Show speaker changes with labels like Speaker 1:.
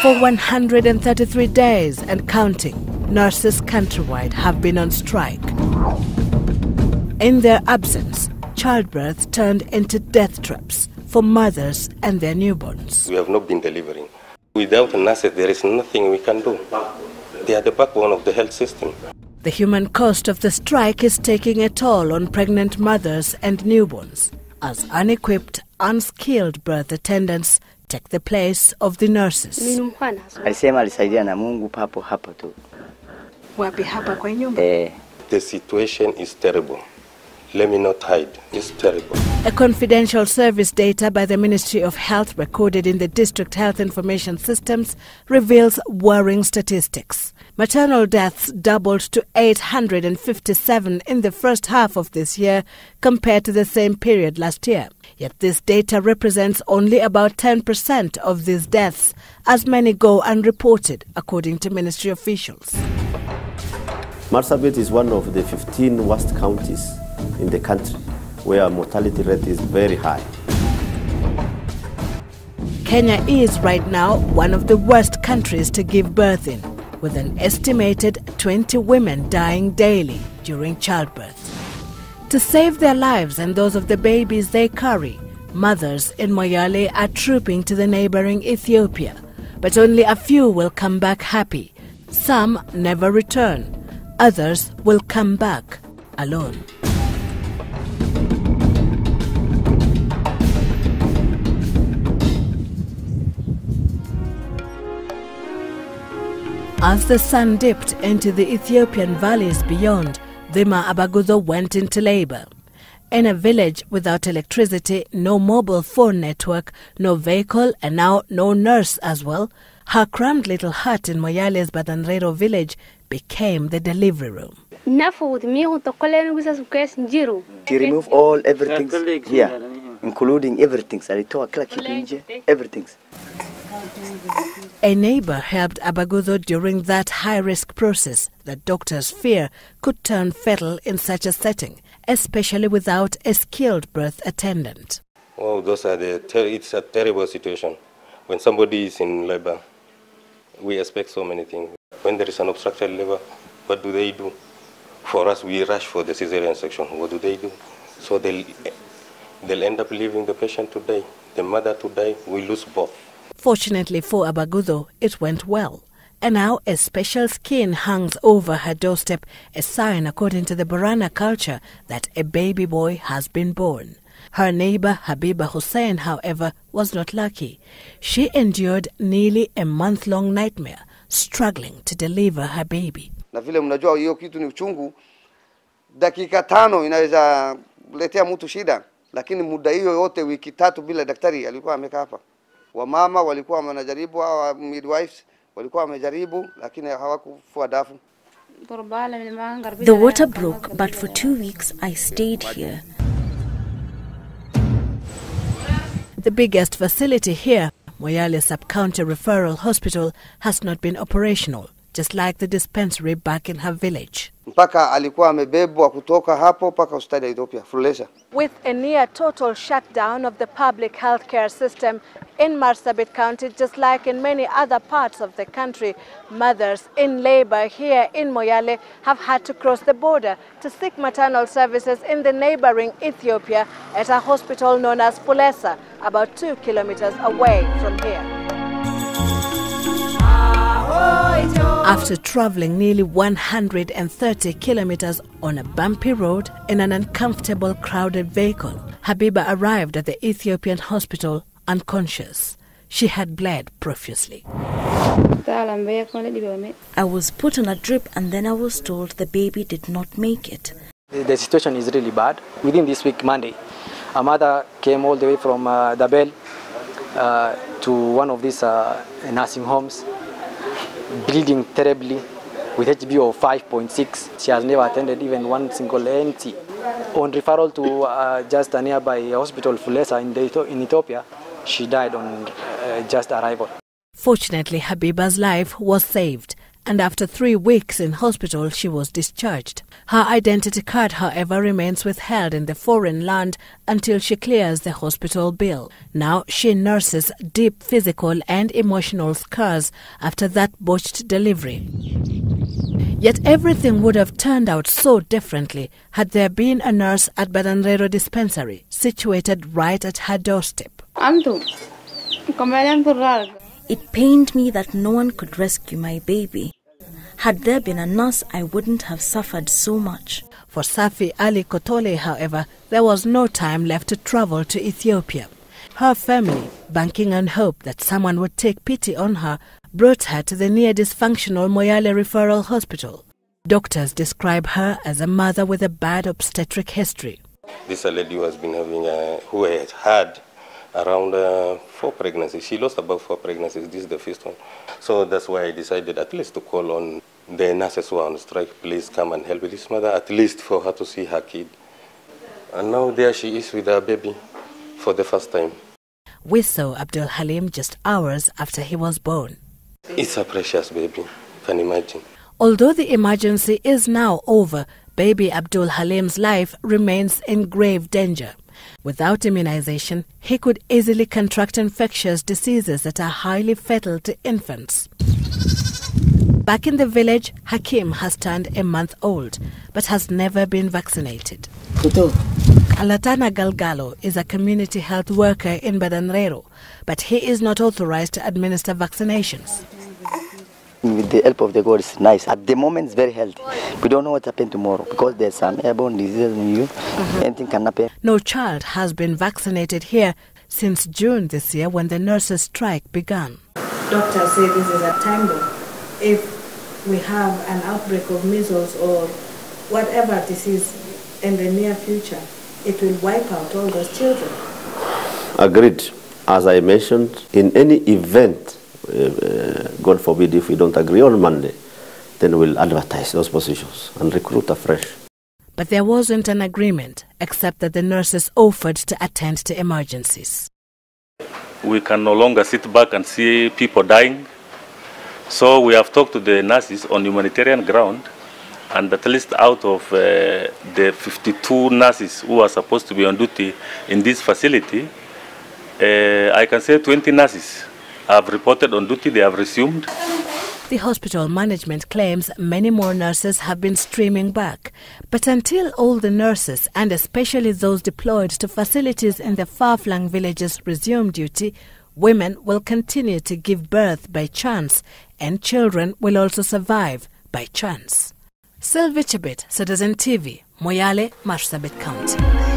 Speaker 1: For 133 days and counting, nurses countrywide have been on strike. In their absence, childbirth turned into death traps for mothers and their newborns.
Speaker 2: We have not been delivering. Without nurses, there is nothing we can do. They are the backbone of the health system.
Speaker 1: The human cost of the strike is taking a toll on pregnant mothers and newborns, as unequipped, unskilled birth attendants take the place of the nurses.
Speaker 2: The situation is terrible. Let me not hide. It's terrible.
Speaker 1: A confidential service data by the Ministry of Health recorded in the District Health Information Systems reveals worrying statistics. Maternal deaths doubled to 857 in the first half of this year compared to the same period last year. Yet this data represents only about 10% of these deaths, as many go unreported, according to ministry officials.
Speaker 3: Marsabit is one of the 15 worst counties in the country where mortality rate is very high.
Speaker 1: Kenya is right now one of the worst countries to give birth in, with an estimated 20 women dying daily during childbirth. To save their lives and those of the babies they carry, mothers in Moyale are trooping to the neighboring Ethiopia. But only a few will come back happy. Some never return. Others will come back alone. As the sun dipped into the Ethiopian valleys beyond, Dima Abaguzo went into labor. In a village without electricity, no mobile phone network, no vehicle, and now no nurse as well, her cramped little hut in Moyale's Badanrero village became the delivery room.
Speaker 4: She removed all everything here, including everything. Everything.
Speaker 1: A neighbor helped Abaguzo during that high-risk process that doctors fear could turn fatal in such a setting, especially without a skilled birth attendant.
Speaker 2: Oh, it's a terrible situation. When somebody is in labor, we expect so many things. When there is an obstructed labor, what do they do? For us, we rush for the cesarean section. What do they do? So they'll end up leaving the patient to die, the mother to die. We lose both.
Speaker 1: Fortunately for Abaguzo, it went well. And now a special skin hangs over her doorstep, a sign, according to the Borana culture, that a baby boy has been born. Her neighbor, Habiba Hussein, however, was not lucky. She endured nearly a month-long nightmare, struggling to deliver her baby.
Speaker 5: Na vile mnajua hiyo kitu ni uchungu, dakika 5 inaweza letea mtu shida, lakini muda hiyo yote wiki 3 bila daktari alikuwa amekaa hapa. Wamama walikuwa wanajaribu, au midwives walikuwa wamejaribu, lakini hawakufua dafu.
Speaker 6: The water broke, but for 2 weeks I stayed here.
Speaker 1: The biggest facility here, Moyale Sub-County Referral Hospital, has not been operational, just like the dispensary back in her village.
Speaker 5: Mpaka alikuwa amebebwa kutoka hapo mpaka hospitali ya Ethiopia, Fulesha.
Speaker 1: With a near total shutdown of the public healthcare system in Marsabit County, just like in many other parts of the country, mothers in labor here in Moyale have had to cross the border to seek maternal services in the neighboring Ethiopia at a hospital known as Fulesa, about 2 kilometers away from here. After traveling nearly 130 kilometers on a bumpy road in an uncomfortable, crowded vehicle, Habiba arrived at the Ethiopian hospital unconscious. She had bled profusely.
Speaker 6: I was put on a drip and then I was told the baby did not make it.
Speaker 7: The situation is really bad. Within this week, Monday, a mother came all the way from Dabel to one of these nursing homes, bleeding terribly with HB of 5.6. She has never attended even one single NT. On referral to just a nearby hospital, Fulesa in Ethiopia, she died on just arrival.
Speaker 1: Fortunately, Habiba's life was saved, and after 3 weeks in hospital, she was discharged. Her identity card, however, remains withheld in the foreign land until she clears the hospital bill. Now she nurses deep physical and emotional scars after that botched delivery. Yet everything would have turned out so differently had there been a nurse at Badanrero dispensary, situated right at her doorstep.
Speaker 6: It pained me that no one could rescue my baby. Had there been a nurse, I wouldn't have suffered so much.
Speaker 1: For Safi Ali Kotole, however, there was no time left to travel to Ethiopia. Her family, banking on hope that someone would take pity on her, brought her to the near-dysfunctional Moyale Referral Hospital. Doctors describe her as a mother with a bad obstetric history.
Speaker 2: This lady who has been having, who has had around 4 pregnancies. She lost about 4 pregnancies. This is the first one. So that's why I decided at least to call on the nurses who are on strike. Please come and help this mother, at least for her to see her kid. And now there she is with her baby for the first time.
Speaker 1: We saw Abdul Halim just hours after he was born.
Speaker 2: It's a precious baby, you can imagine.
Speaker 1: Although the emergency is now over, baby Abdul Halim's life remains in grave danger. Without immunization, he could easily contract infectious diseases that are highly fatal to infants. Back in the village, Hakim has turned a month old, but has never been vaccinated. Alatana Galgalo is a community health worker in Badanrero, but he is not authorized to administer vaccinations.
Speaker 4: With the help of the God, it's nice. At the moment, it's very healthy. We don't know what happened tomorrow because there's some airborne diseases in you. Anything can happen.
Speaker 1: No child has been vaccinated here since June this year when the nurses' strike began.
Speaker 8: Doctors say this is a time bomb. If we have an outbreak of measles or whatever disease in the near future, it will wipe out all those children.
Speaker 3: Agreed. As I mentioned, in any event, God forbid if we don't agree on Monday, then we'll advertise those positions and recruit afresh.
Speaker 1: But there wasn't an agreement, except that the nurses offered to attend to emergencies.
Speaker 9: We can no longer sit back and see people dying. So we have talked to the nurses on humanitarian ground, and at least out of the 52 nurses who are supposed to be on duty in this facility, I can say 20 nurses have reported on duty, they have resumed.
Speaker 1: The hospital management claims many more nurses have been streaming back. But until all the nurses, and especially those deployed to facilities in the far-flung villages, resume duty, women will continue to give birth by chance, and children will also survive by chance. Sylvie Chibet, Citizen TV, Moyale, Marsabit County.